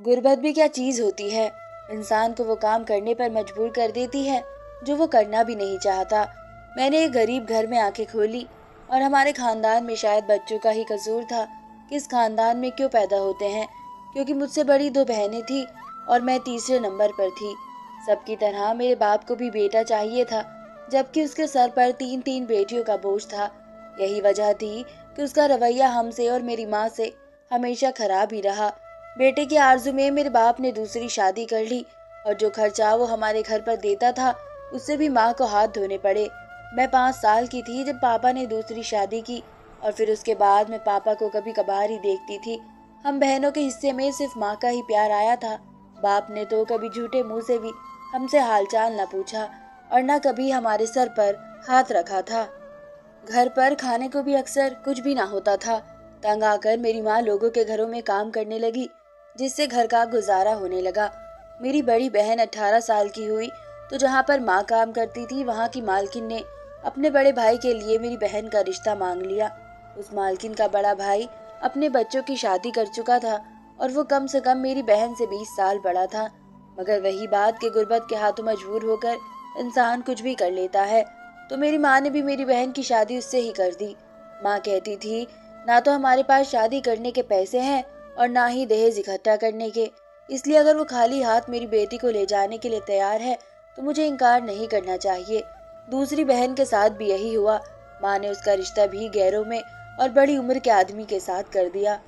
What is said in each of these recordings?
गुर्बत भी क्या चीज होती है, इंसान को वो काम करने पर मजबूर कर देती है जो वो करना भी नहीं चाहता। मैंने एक गरीब घर में आंखें खोली और हमारे खानदान में शायद बच्चों का ही कसूर था कि इस खानदान में क्यों पैदा होते हैं, क्योंकि मुझसे बड़ी 2 बहनें थी और मैं तीसरे नंबर पर थी। सबकी तरह मेरे बाप को भी बेटा चाहिए था, जबकि उसके सर पर 3-3 बेटियों का बोझ था। यही वजह थी कि उसका रवैया हमसे और मेरी माँ से हमेशा खराब ही रहा। बेटे की आरजू में मेरे बाप ने दूसरी शादी कर ली और जो खर्चा वो हमारे घर पर देता था उससे भी माँ को हाथ धोने पड़े। मैं 5 साल की थी जब पापा ने दूसरी शादी की और फिर उसके बाद मैं पापा को कभी कभार ही देखती थी। हम बहनों के हिस्से में सिर्फ माँ का ही प्यार आया था। बाप ने तो कभी झूठे मुंह से भी हमसे हालचाल न पूछा और न कभी हमारे सर पर हाथ रखा था। घर पर खाने को भी अक्सर कुछ भी ना होता था। तंग आकर मेरी माँ लोगों के घरों में काम करने लगी, जिससे घर का गुजारा होने लगा। मेरी बड़ी बहन 18 साल की हुई तो जहाँ पर माँ काम करती थी वहाँ की मालकिन ने अपने बड़े भाई के लिए मेरी बहन का रिश्ता मांग लिया। उस मालकिन का बड़ा भाई अपने बच्चों की शादी कर चुका था और वो कम से कम मेरी बहन से 20 साल बड़ा था। मगर वही बात कि गुर्बत के हाथों मजबूर होकर इंसान कुछ भी कर लेता है, तो मेरी माँ ने भी मेरी बहन की शादी उससे ही कर दी। माँ कहती थी, ना तो हमारे पास शादी करने के पैसे हैं और ना ही दहेज इकट्ठा करने के, इसलिए अगर वो खाली हाथ मेरी बेटी को ले जाने के लिए तैयार है तो मुझे इनकार नहीं करना चाहिए। दूसरी बहन के साथ भी यही हुआ। माँ ने उसका रिश्ता भी गैरों में और बड़ी उम्र के आदमी के साथ कर दिया।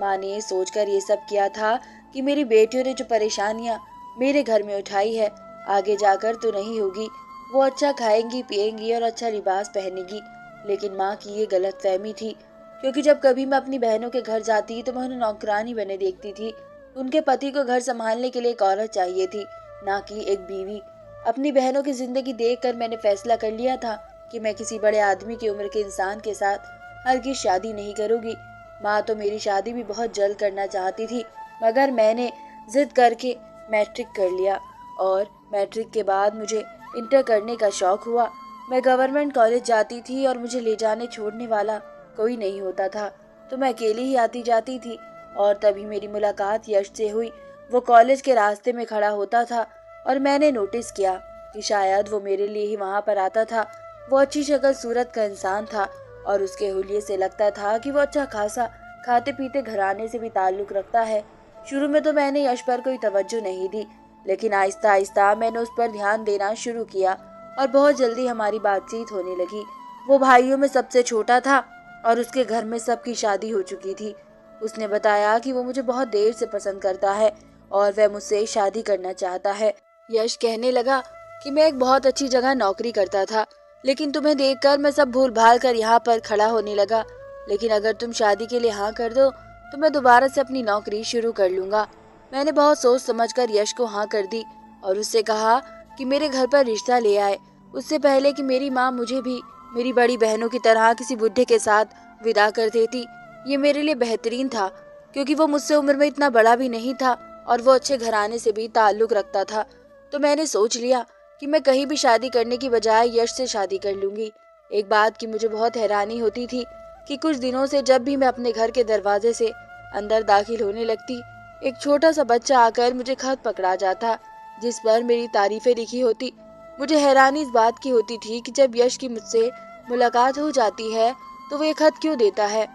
माँ ने सोचकर ये सब किया था कि मेरी बेटियों ने जो परेशानियाँ मेरे घर में उठाई है आगे जाकर तो नहीं होगी। वो अच्छा खाएंगी पिएंगी और अच्छा लिबास पहनेगी। लेकिन माँ की ये गलतफहमी थी, क्योंकि जब कभी मैं अपनी बहनों के घर जाती तो मैं उन्हें नौकरानी बने देखती थी। उनके पति को घर संभालने के लिए एक औरत चाहिए थी, ना कि एक बीवी। अपनी बहनों की जिंदगी देखकर मैंने फैसला कर लिया था कि मैं किसी बड़े आदमी की उम्र के इंसान के साथ हरगिज़ शादी नहीं करूंगी। माँ तो मेरी शादी भी बहुत जल्द करना चाहती थी, मगर मैंने जिद करके मैट्रिक कर लिया और मैट्रिक के बाद मुझे इंटर करने का शौक हुआ। मैं गवर्नमेंट कॉलेज जाती थी और मुझे ले जाने छोड़ने वाला कोई नहीं होता था, तो मैं अकेली ही आती जाती थी। और तभी मेरी मुलाकात यश से हुई। वो कॉलेज के रास्ते में खड़ा होता था और मैंने नोटिस किया कि शायद वो मेरे लिए ही वहाँ पर आता था। वो अच्छी शक्ल सूरत का इंसान था और उसके हुलिये से लगता था कि वो अच्छा खासा खाते पीते घराने से भी ताल्लुक रखता है। शुरू में तो मैंने यश पर कोई तवज्जो नहीं दी, लेकिन आहिस्ता आहिस्ता मैंने उस पर ध्यान देना शुरू किया और बहुत जल्दी हमारी बातचीत होने लगी। वो भाइयों में सबसे छोटा था और उसके घर में सबकी शादी हो चुकी थी। उसने बताया कि वो मुझे बहुत देर से पसंद करता है और वह मुझसे शादी करना चाहता है। यश कहने लगा कि मैं एक बहुत अच्छी जगह नौकरी करता था, लेकिन तुम्हें देखकर मैं सब भूल भाल कर यहाँ पर खड़ा होने लगा। लेकिन अगर तुम शादी के लिए हाँ कर दो तो मैं दोबारा से अपनी नौकरी शुरू कर लूँगा। मैंने बहुत सोच समझकर यश को हाँ कर दी और उससे कहा कि मेरे घर पर रिश्ता ले आए, उससे पहले कि मेरी माँ मुझे भी मेरी बड़ी बहनों की तरह किसी बुढ़े के साथ विदा कर देती। ये मेरे लिए बेहतरीन था, क्योंकि वो मुझसे उम्र में इतना बड़ा भी नहीं था और वो अच्छे घराने से भी ताल्लुक रखता था। तो मैंने सोच लिया कि मैं कहीं भी शादी करने की बजाय यश से शादी कर लूँगी। एक बात की मुझे बहुत हैरानी होती थी कि कुछ दिनों से जब भी मैं अपने घर के दरवाजे से अंदर दाखिल होने लगती, एक छोटा सा बच्चा आकर मुझे खत पकड़ा जाता जिस पर मेरी तारीफें लिखी होती। मुझे हैरानी इस बात की होती थी कि जब यश की मुझसे मुलाकात हो जाती है तो वो ये खत क्यों देता है।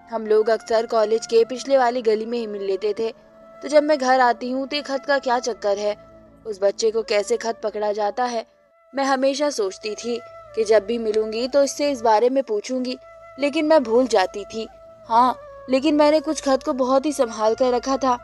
हम लोग अक्सर कॉलेज के पिछले वाली गली में ही मिल लेते थे, तो जब मैं घर आती हूँ तो ये खत का क्या चक्कर है, उस बच्चे को कैसे खत पकड़ा जाता है। मैं हमेशा सोचती थी कि जब भी मिलूंगी तो इससे इस बारे में पूछूंगी, लेकिन मैं भूल जाती थी। हाँ, लेकिन मैंने कुछ खत को बहुत ही संभाल कर रखा था।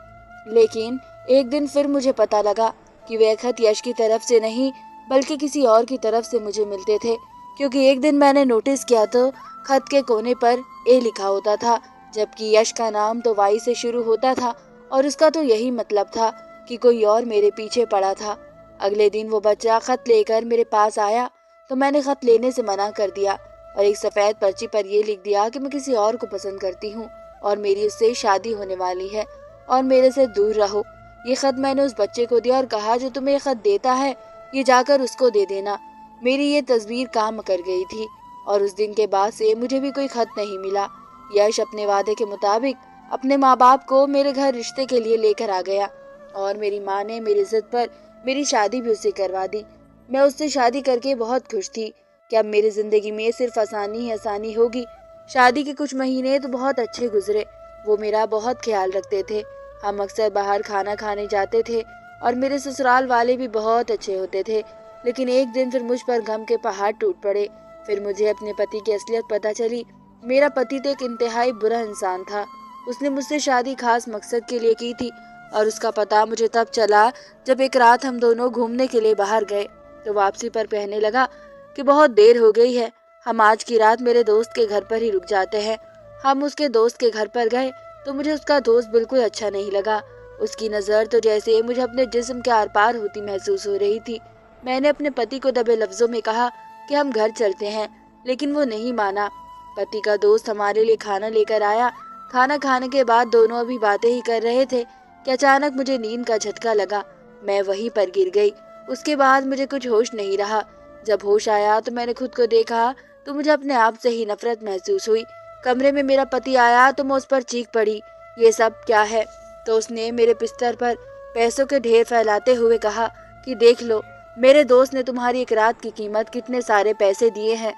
लेकिन एक दिन फिर मुझे पता लगा कि वह खत यश की तरफ से नहीं बल्कि किसी और की तरफ से मुझे मिलते थे, क्योंकि एक दिन मैंने नोटिस किया तो खत के कोने पर ए लिखा होता था, जबकि यश का नाम तो वाई से शुरू होता था और उसका तो यही मतलब था कि कोई और मेरे पीछे पड़ा था। अगले दिन वो बच्चा खत लेकर मेरे पास आया तो मैंने खत लेने से मना कर दिया और एक सफेद पर्ची पर यह लिख दिया कि मैं किसी और को पसंद करती हूँ और मेरी उससे शादी होने वाली है और मेरे से दूर रहो। ये खत मैंने उस बच्चे को दिया और कहा, जो तुम्हें खत देता है ये जाकर उसको दे देना। मेरी ये तस्वीर काम कर गई थी और उस दिन के बाद से मुझे भी कोई खत नहीं मिला। यश अपने वादे के मुताबिक अपने माँ बाप को मेरे घर रिश्ते के लिए लेकर आ गया। और मेरी माँ ने मेरी जिद पर मेरी शादी भी उससे करवा दी। मैं उससे शादी करके बहुत खुश थी कि अब मेरी जिंदगी में सिर्फ आसानी ही आसानी होगी। शादी के कुछ महीने तो बहुत अच्छे गुजरे। वो मेरा बहुत ख्याल रखते थे। हम अक्सर बाहर खाना खाने जाते थे और मेरे ससुराल वाले भी बहुत अच्छे होते थे। लेकिन एक दिन फिर मुझ पर गम के पहाड़ टूट पड़े। फिर मुझे अपने पति की असलियत पता चली। मेरा पति तो एक इंतहाई बुरा इंसान था। उसने मुझसे शादी खास मकसद के लिए की थी और उसका पता मुझे तब चला जब एक रात हम दोनों घूमने के लिए बाहर गए तो वापसी पर कहने लगा कि बहुत देर हो गई है, हम आज की रात मेरे दोस्त के घर पर ही रुक जाते हैं। हम उसके दोस्त के घर पर गए तो मुझे उसका दोस्त बिल्कुल अच्छा नहीं लगा। उसकी नज़र तो जैसे मुझे अपने जिस्म के आर पार होती महसूस हो रही थी। मैंने अपने पति को दबे लफ्जों में कहा कि हम घर चलते हैं, लेकिन वो नहीं माना। पति का दोस्त हमारे लिए खाना लेकर आया। खाना खाने के बाद दोनों अभी बातें ही कर रहे थे कि अचानक मुझे नींद का झटका लगा। मैं वहीं पर गिर गई। उसके बाद मुझे कुछ होश नहीं रहा। जब होश आया तो मैंने खुद को देखा तो मुझे अपने आप से ही नफरत महसूस हुई। कमरे में मेरा पति आया तो मैं उस पर चीख पड़ी, ये सब क्या है? तो उसने मेरे बिस्तर पर पैसों के ढेर फैलाते हुए कहा कि देख लो, मेरे दोस्त ने तुम्हारी एक रात की कीमत कितने सारे पैसे दिए हैं।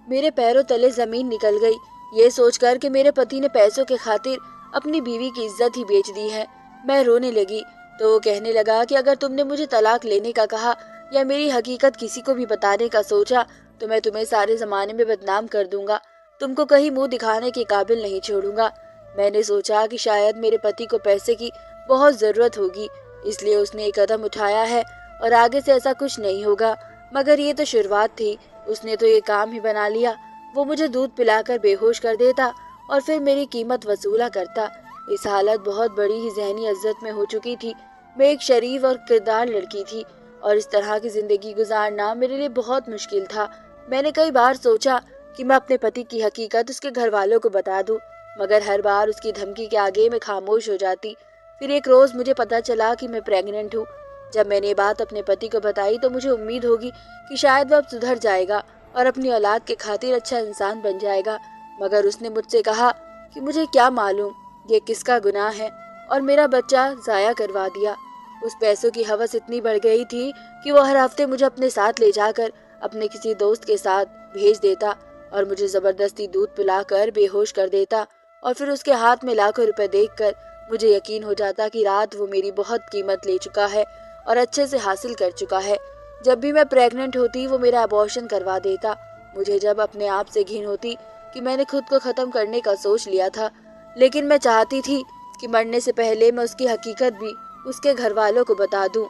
मेरे पैरों तले जमीन निकल गई, ये सोचकर कि मेरे पति ने पैसों के खातिर अपनी बीवी की इज्जत ही बेच दी है। मैं रोने लगी तो वो कहने लगा कि अगर तुमने मुझे तलाक लेने का कहा या मेरी हकीकत किसी को भी बताने का सोचा तो मैं तुम्हें सारे जमाने में बदनाम कर दूंगा। तुमको कहीं मुंह दिखाने के काबिल नहीं छोड़ूंगा। मैंने सोचा कि शायद मेरे पति को पैसे की बहुत जरूरत होगी, इसलिए उसने एक कदम उठाया है और आगे से ऐसा कुछ नहीं होगा। मगर ये तो शुरुआत थी। उसने तो ये काम ही बना लिया। वो मुझे दूध पिलाकर बेहोश कर देता और फिर मेरी कीमत वसूला करता। इस हालत बहुत बड़ी ही जहनी अज्जत में हो चुकी थी। मैं एक शरीफ और किरदार लड़की थी और इस तरह की जिंदगी गुजारना मेरे लिए बहुत मुश्किल था। मैंने कई बार सोचा कि मैं अपने पति की हकीकत उसके घर वालों को बता दूं, मगर हर बार उसकी धमकी के आगे मैं खामोश हो जाती। फिर एक रोज मुझे पता चला कि मैं प्रेग्नेंट हूँ। जब मैंने ये बात अपने पति को बताई तो मुझे उम्मीद होगी कि शायद वह अब सुधर जाएगा और अपनी औलाद के खातिर अच्छा इंसान बन जाएगा। मगर उसने मुझसे कहा कि मुझे क्या मालूम ये किसका गुनाह है और मेरा बच्चा जाया करवा दिया। उस पैसों की हवस इतनी बढ़ गई थी कि वो हर हफ्ते मुझे अपने साथ ले जाकर अपने किसी दोस्त के साथ भेज देता और मुझे जबरदस्ती दूध पिलाकर बेहोश कर देता और फिर उसके हाथ में लाखों रुपए देखकर मुझे यकीन हो जाता कि रात वो मेरी बहुत कीमत ले चुका है और अच्छे से हासिल कर चुका है। जब भी मैं प्रेग्नेंट होती वो मेरा अबॉर्शन करवा देता। मुझे जब अपने आप से घिन होती कि मैंने खुद को खत्म करने का सोच लिया था, लेकिन मैं चाहती थी कि मरने से पहले मैं उसकी हकीकत भी उसके घर वालों को बता दूं।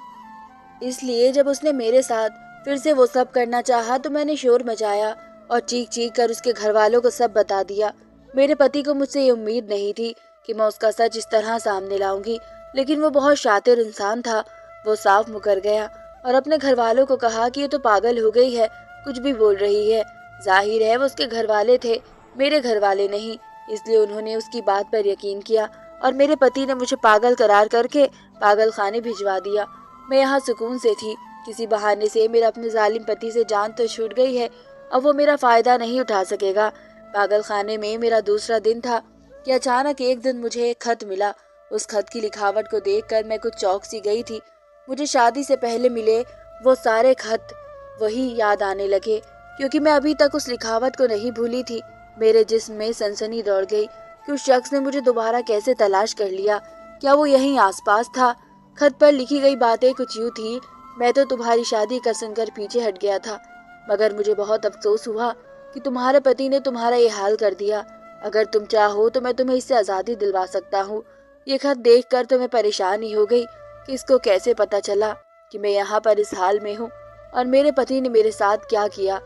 इसलिए जब उसने मेरे साथ फिर से वो सब करना चाहा तो मैंने शोर मचाया और चीख चीख कर उसके घर वालों को सब बता दिया। मेरे पति को मुझसे ये उम्मीद नहीं थी कि मैं उसका सच इस तरह सामने लाऊंगी, लेकिन वो बहुत शातिर इंसान था। वो साफ मुकर गया और अपने घर वालों को कहा कि ये तो पागल हो गई है, कुछ भी बोल रही है। जाहिर है वो उसके घर वाले थे, मेरे घर वाले नहीं, इसलिए उन्होंने उसकी बात पर यकीन किया और मेरे पति ने मुझे पागल करार करके पागल खाने भिजवा दिया। मैं यहाँ सुकून से थी। किसी बहाने से मेरा अपने जालिम पति से जान तो छूट गई है, अब वो मेरा फायदा नहीं उठा सकेगा। पागल खाने में मेरा दूसरा दिन था कि अचानक एक दिन मुझे एक खत मिला। उस खत की लिखावट को देखकर मैं कुछ चौंक सी गई थी। मुझे शादी से पहले मिले वो सारे खत वही याद आने लगे, क्योंकि मैं अभी तक उस लिखावट को नहीं भूली थी। मेरे जिस्म में सनसनी दौड़ गई कि उस शख्स ने मुझे दोबारा कैसे तलाश कर लिया। क्या वो यहीं आसपास था? खत पर लिखी गई बातें कुछ यूं थी, मैं तो तुम्हारी शादी का सुनकर पीछे हट गया था, मगर मुझे बहुत अफसोस हुआ कि तुम्हारे पति ने तुम्हारा ये हाल कर दिया। अगर तुम चाहो तो मैं तुम्हें इससे आज़ादी दिलवा सकता हूँ। ये खत देखकर तो मैं परेशान ही हो गई कि इसको कैसे पता चला कि मैं यहाँ पर इस हाल में हूँ और मेरे पति ने मेरे साथ क्या किया।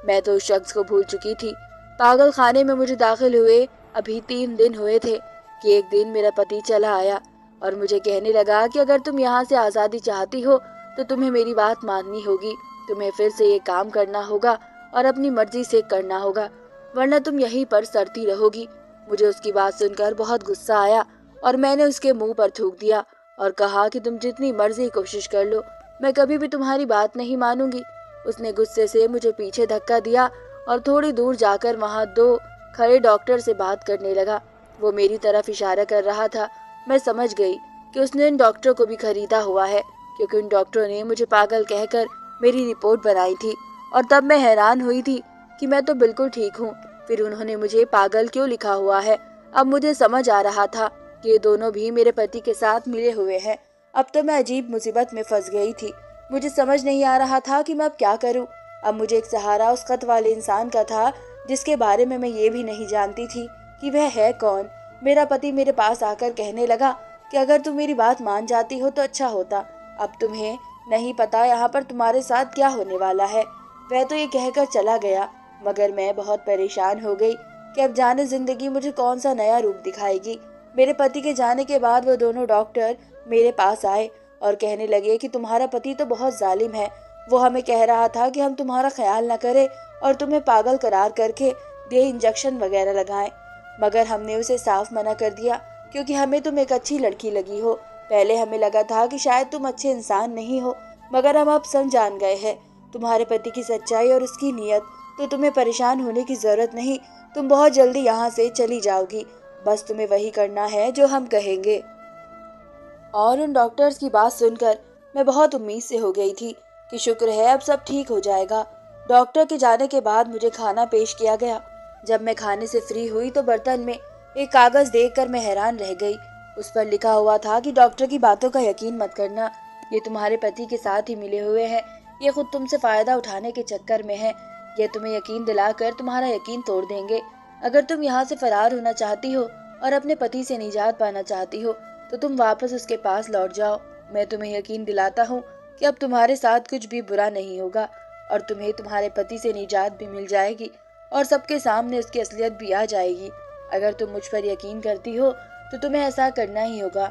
मैं तो उस शख्स को भूल चुकी थी। पागल खाने में मुझे दाखिल हुए अभी 3 दिन हुए थे कि एक दिन मेरा पति चला आया और मुझे कहने लगा कि अगर तुम यहाँ से आज़ादी चाहती हो तो तुम्हें मेरी बात माननी होगी। तुम्हें फिर से ये काम करना होगा और अपनी मर्जी से करना होगा, वरना तुम यहीं पर सड़ती रहोगी। मुझे उसकी बात सुनकर बहुत गुस्सा आया और मैंने उसके मुंह पर थूक दिया और कहा कि तुम जितनी मर्जी कोशिश कर लो, मैं कभी भी तुम्हारी बात नहीं मानूंगी। उसने गुस्से से मुझे पीछे धक्का दिया और थोड़ी दूर जाकर वहाँ 2 खड़े डॉक्टर से बात करने लगा। वो मेरी तरफ इशारा कर रहा था। मैं समझ गई कि उसने उन डॉक्टरों को भी खरीदा हुआ है, क्योंकि उन डॉक्टरों ने मुझे पागल कहकर मेरी रिपोर्ट बनाई थी। और तब मैं हैरान हुई थी कि मैं तो बिल्कुल ठीक हूँ, फिर उन्होंने मुझे पागल क्यों लिखा हुआ है। अब मुझे समझ आ रहा था कि ये दोनों भी मेरे पति के साथ मिले हुए हैं। अब तो मैं अजीब मुसीबत में फंस गई थी। मुझे समझ नहीं आ रहा था कि मैं अब क्या करूं। अब मुझे एक सहारा उस खत वाले इंसान का था, जिसके बारे में मैं ये भी नहीं जानती थी कि वह है कौन। मेरा पति मेरे पास आकर कहने लगा कि अगर तुम मेरी बात मान जाती हो तो अच्छा होता। अब तुम्हें नहीं पता यहाँ पर तुम्हारे साथ क्या होने वाला है। वह तो ये कहकर चला गया, मगर मैं बहुत परेशान हो गई कि अब जाने जिंदगी मुझे कौन सा नया रूप दिखाएगी। मेरे पति के जाने के बाद वो दोनों डॉक्टर मेरे पास आए और कहने लगे कि तुम्हारा पति तो बहुत जालिम है। वो हमें कह रहा था कि हम तुम्हारा ख्याल न करें और तुम्हें पागल करार करके दे इंजेक्शन वगैरह लगाएं, मगर हमने उसे साफ मना कर दिया क्योंकि हमें तुम एक अच्छी लड़की लगी हो। पहले हमें लगा था कि शायद तुम अच्छे इंसान नहीं हो, मगर हम अब सब जान गए हैं तुम्हारे पति की सच्चाई और उसकी नीयत। तो तुम्हें परेशान होने की जरूरत नहीं, तुम बहुत जल्दी यहाँ से चली जाओगी। बस तुम्हें वही करना है जो हम कहेंगे। और उन डॉक्टर्स की बात सुनकर मैं बहुत उम्मीद से हो गई थी कि शुक्र है अब सब ठीक हो जाएगा। डॉक्टर के जाने के बाद मुझे खाना पेश किया गया। जब मैं खाने से फ्री हुई तो बर्तन में एक कागज देखकर मैं हैरान रह गई। उस पर लिखा हुआ था कि डॉक्टर की बातों का यकीन मत करना, ये तुम्हारे पति के साथ ही मिले हुए हैं। ये खुद तुमसे फायदा उठाने के चक्कर में है। ये तुम्हें यकीन दिलाकर तुम्हारा यकीन तोड़ देंगे। अगर तुम यहाँ से फरार होना चाहती हो और अपने पति से निजात पाना चाहती हो तो तुम वापस उसके पास लौट जाओ। मैं तुम्हें यकीन दिलाता हूँ कि अब तुम्हारे साथ कुछ भी बुरा नहीं होगा और तुम्हें तुम्हारे पति से निजात भी मिल जाएगी और सबके सामने उसकी असलियत भी आ जाएगी। अगर तुम मुझ पर यकीन करती हो तो तुम्हें ऐसा करना ही होगा।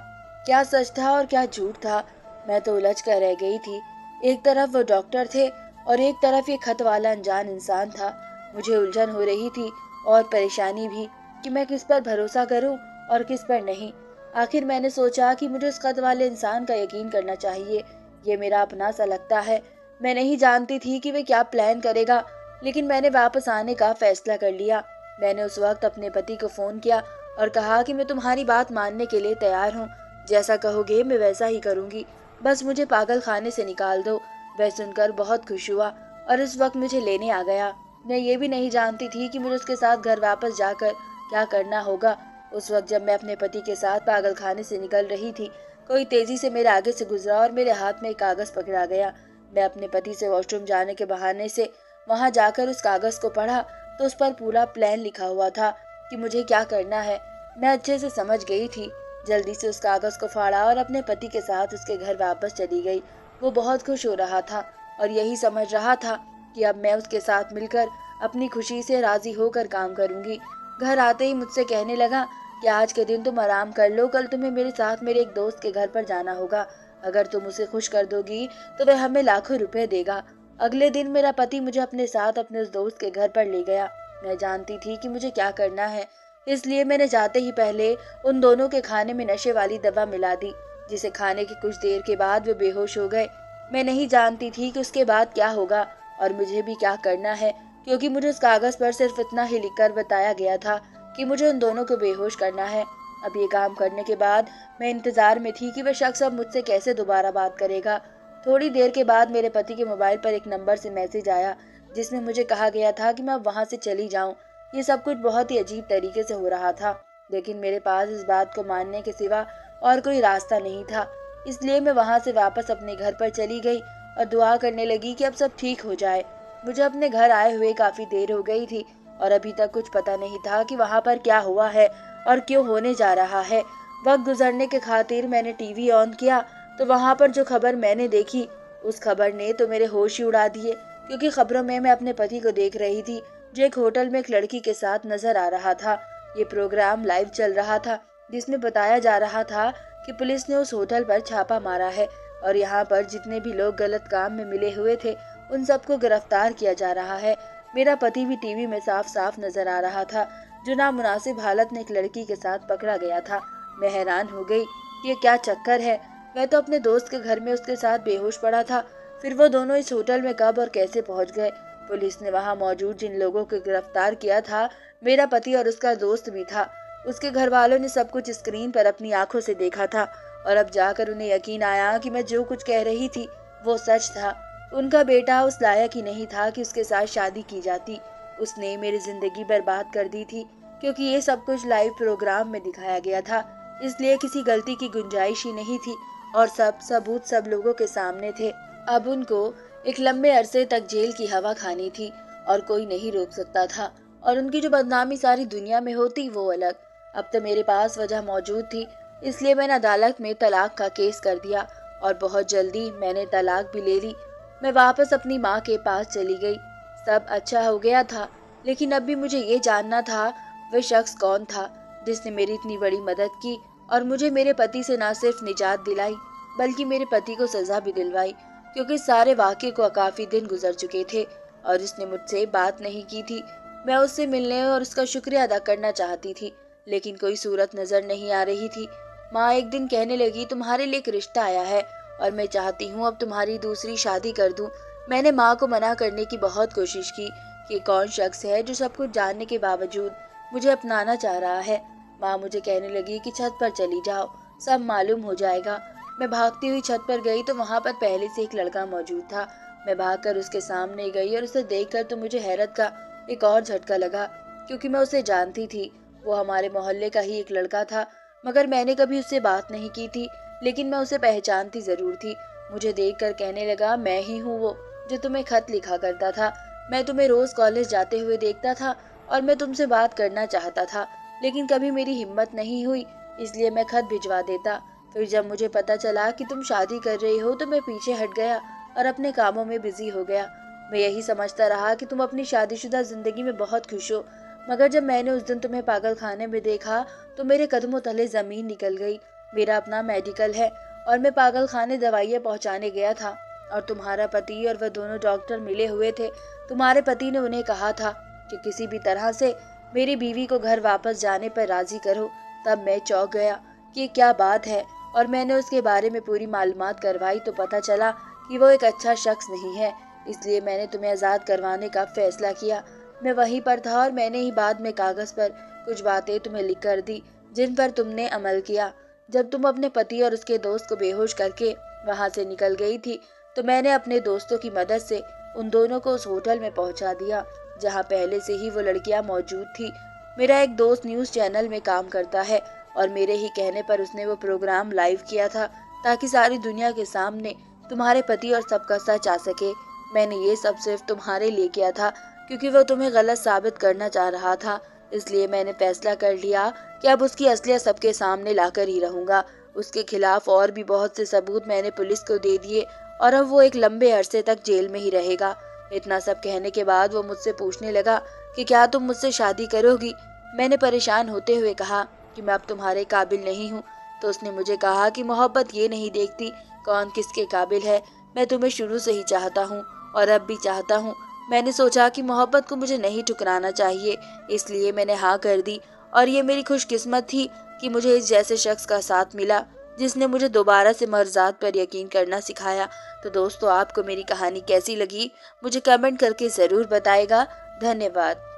क्या सच था और क्या झूठ था, मैं तो उलझ कर रह गई थी। एक तरफ वो डॉक्टर थे और एक तरफ ये खत वाला अनजान इंसान था। मुझे उलझन हो रही थी और परेशानी भी कि मैं किस पर भरोसा करूं और किस पर नहीं। आखिर मैंने सोचा कि मुझे उस खत वाले इंसान का यकीन करना चाहिए। ये मेरा अपना सा लगता है। मैं नहीं जानती थी कि वे क्या प्लान करेगा, लेकिन मैंने वापस आने का फैसला कर लिया। मैंने उस वक्त अपने पति को फोन किया और कहा कि मैं तुम्हारी बात मानने के लिए तैयार हूँ। जैसा कहोगे मैं वैसा ही करूँगी, बस मुझे पागल खाने से निकाल दो। वह सुनकर बहुत खुश हुआ और इस वक्त मुझे लेने आ गया। मैं ये भी नहीं जानती थी कि मुझे उसके साथ घर वापस जाकर क्या करना होगा। उस वक्त जब मैं अपने पति के साथ पागल खाने से निकल रही थी, कोई तेजी से मेरे आगे से गुजरा और मेरे हाथ में एक कागज पकड़ा गया। मैं अपने पति से वॉशरूम जाने के बहाने से वहां जाकर उस कागज को पढ़ा तो उस पर पूरा प्लान लिखा हुआ था कि मुझे क्या करना है। मैं अच्छे से समझ गई थी। जल्दी से उस कागज को फाड़ा और अपने पति के साथ उसके घर वापस चली गई। वो बहुत खुश हो रहा था और यही समझ रहा था कि अब मैं उसके साथ मिलकर अपनी खुशी से राजी होकर काम करूंगी। घर आते ही मुझसे कहने लगा कि आज के दिन तुम आराम कर लो, कल तुम्हें मेरे साथ मेरे एक दोस्त के घर पर जाना होगा। अगर तुम उसे खुश कर दोगी तो वह हमें लाखों रुपए देगा। अगले दिन मेरा पति मुझे अपने साथ अपने उस दोस्त के घर पर ले गया। मैं जानती थी कि मुझे क्या करना है, इसलिए मैंने जाते ही पहले उन दोनों के खाने में नशे वाली दवा मिला दी, जिसे खाने के कुछ देर के बाद वे बेहोश हो गए। मैं नहीं जानती थी कि उसके बाद क्या होगा और मुझे भी क्या करना है, क्योंकि मुझे उस कागज पर सिर्फ इतना ही लिखकर बताया गया था कि मुझे उन दोनों को बेहोश करना है। अब ये काम करने के बाद मैं इंतजार में थी कि वह शख्स अब मुझसे कैसे दोबारा बात करेगा। थोड़ी देर के बाद मेरे पति के मोबाइल पर एक नंबर से मैसेज आया, जिसमें मुझे कहा गया था कि मैं अब वहां से चली जाऊं। ये सब कुछ बहुत ही अजीब तरीके से हो रहा था, लेकिन मेरे पास इस बात को मानने के सिवा और कोई रास्ता नहीं था। इसलिए मैं वहां से वापस अपने घर पर चली गई और दुआ करने लगी कि अब सब ठीक हो जाए। मुझे अपने घर आए हुए काफी देर हो गई थी और अभी तक कुछ पता नहीं था कि वहां पर क्या हुआ है और क्यों होने जा रहा है। वक्त गुजरने के खातिर मैंने टीवी ऑन किया तो वहां पर जो खबर मैंने देखी, उस खबर ने तो मेरे होश ही उड़ा दिए, क्योंकि खबरों में मैं अपने पति को देख रही थी जो एक होटल में एक लड़की के साथ नजर आ रहा था। ये प्रोग्राम लाइव चल रहा था, जिसमें बताया जा रहा था कि पुलिस ने उस होटल पर छापा मारा है और यहाँ पर जितने भी लोग गलत काम में मिले हुए थे उन सबको गिरफ्तार किया जा रहा है। मेरा पति भी टीवी में साफ साफ नजर आ रहा था, जो नामुनासिब हालत में एक लड़की के साथ पकड़ा गया था। मैं हैरान हो गई कि ये क्या चक्कर है। मैं तो अपने दोस्त के घर में उसके साथ बेहोश पड़ा था, फिर वो दोनों इस होटल में कब और कैसे पहुंच गए। पुलिस ने वहां मौजूद जिन लोगों को गिरफ्तार किया था, मेरा पति और उसका दोस्त भी था। उसके घर वालों ने सब कुछ स्क्रीन पर अपनी आंखों से देखा था और अब जाकर उन्हें यकीन आया कि मैं जो कुछ कह रही थी वो सच था। उनका बेटा उस लायक ही नहीं था कि उसके साथ शादी की जाती। उसने मेरी जिंदगी बर्बाद कर दी थी, क्योंकि ये सब कुछ लाइव प्रोग्राम में दिखाया गया था, इसलिए किसी गलती की गुंजाइश ही नहीं थी और सब सबूत सब लोगों के सामने थे। अब उनको एक लंबे अरसे तक जेल की हवा खानी थी और कोई नहीं रोक सकता था, और उनकी जो बदनामी सारी दुनिया में होती वो अलग। अब तो मेरे पास वजह मौजूद थी, इसलिए मैंने अदालत में तलाक का केस कर दिया और बहुत जल्दी मैंने तलाक भी ले ली। मैं वापस अपनी माँ के पास चली गई। सब अच्छा हो गया था, लेकिन अब भी मुझे ये जानना था वह शख्स कौन था जिसने मेरी इतनी बड़ी मदद की और मुझे मेरे पति से न सिर्फ निजात दिलाई बल्कि मेरे पति को सजा भी दिलवाई, क्योंकि सारे वाक़े को काफ़ी दिन गुजर चुके थे और उसने मुझसे बात नहीं की थी। मैं उससे मिलने और उसका शुक्रिया अदा करना चाहती थी, लेकिन कोई सूरत नज़र नहीं आ रही थी। माँ एक दिन कहने लगी, तुम्हारे लिए एक रिश्ता आया है और मैं चाहती हूँ अब तुम्हारी दूसरी शादी कर दूँ। मैंने माँ को मना करने की बहुत कोशिश की कि कौन शख्स है जो सब कुछ जानने के बावजूद मुझे अपनाना चाह रहा है। माँ मुझे कहने लगी कि छत पर चली जाओ, सब मालूम हो जाएगा। मैं भागती हुई छत पर गई तो वहाँ पर पहले से एक लड़का मौजूद था। मैं भागकर उसके सामने गई और उसे देखकर तो मुझे हैरत का एक और झटका लगा, क्योंकि मैं उसे जानती थी। वो हमारे मोहल्ले का ही एक लड़का था, मगर मैंने कभी उससे बात नहीं की थी, लेकिन मैं उसे पहचानती जरूर थी। मुझे देखकर कहने लगा, मैं ही हूँ वो जो तुम्हें खत लिखा करता था। मैं तुम्हें रोज कॉलेज जाते हुए देखता था और मैं तुमसे बात करना चाहता था, लेकिन कभी मेरी हिम्मत नहीं हुई, इसलिए मैं खत भिजवा देता। फिर जब मुझे पता चला कि तुम शादी कर रही हो तो मैं पीछे हट गया और अपने कामों में बिजी हो गया। मैं यही समझता रहा कि तुम अपनी शादीशुदा जिंदगी में बहुत खुश हो, मगर जब मैंने उस दिन तुम्हें पागल खाने में देखा तो मेरे कदमों तले जमीन निकल गई। मेरा अपना मेडिकल है और मैं पागल खाने दवाइयाँ पहुँचाने गया था और तुम्हारा पति और वह दोनों डॉक्टर मिले हुए थे। तुम्हारे पति ने उन्हें कहा था कि किसी भी तरह से मेरी बीवी को घर वापस जाने पर राजी करो। तब मैं चौंक गया कि क्या बात है, और मैंने उसके बारे में पूरी मालूमात करवाई तो पता चला कि वो एक अच्छा शख्स नहीं है, इसलिए मैंने तुम्हें आज़ाद करवाने का फैसला किया। मैं वहीं पर था और मैंने ही बाद में कागज़ पर कुछ बातें तुम्हें लिख कर दी जिन पर तुमने अमल किया। जब तुम अपने पति और उसके दोस्त को बेहोश करके वहाँ से निकल गई थी तो मैंने अपने दोस्तों की मदद से उन दोनों को उस होटल में पहुँचा दिया जहाँ पहले से ही वो लड़कियाँ मौजूद थी। मेरा एक दोस्त न्यूज़ चैनल में काम करता है और मेरे ही कहने पर उसने वो प्रोग्राम लाइव किया था ताकि सारी दुनिया के सामने तुम्हारे पति और सबका सच आ सके। मैंने ये सब सिर्फ तुम्हारे लिए किया था, क्योंकि वो तुम्हें गलत साबित करना चाह रहा था। इसलिए मैंने फैसला कर लिया कि अब उसकी असलियत सबके सामने लाकर ही रहूंगा। उसके खिलाफ और भी बहुत से सबूत मैंने पुलिस को दे दिए और अब वो एक लंबे अरसे तक जेल में ही रहेगा। इतना सब कहने के बाद वो मुझसे पूछने लगा कि क्या तुम मुझसे शादी करोगी। मैंने परेशान होते हुए कहा कि मैं अब तुम्हारे काबिल नहीं हूँ। तो उसने मुझे कहा कि मोहब्बत ये नहीं देखती कौन किसके काबिल है, मैं तुम्हें शुरू से ही चाहता हूँ और अब भी चाहता हूँ। मैंने सोचा कि मोहब्बत को मुझे नहीं ठुकराना चाहिए, इसलिए मैंने हाँ कर दी और ये मेरी खुशकिस्मत थी कि मुझे इस जैसे शख्स का साथ मिला जिसने मुझे दोबारा से मर्जात पर यकीन करना सिखाया। तो दोस्तों, आपको मेरी कहानी कैसी लगी मुझे कमेंट करके ज़रूर बताएगा। धन्यवाद।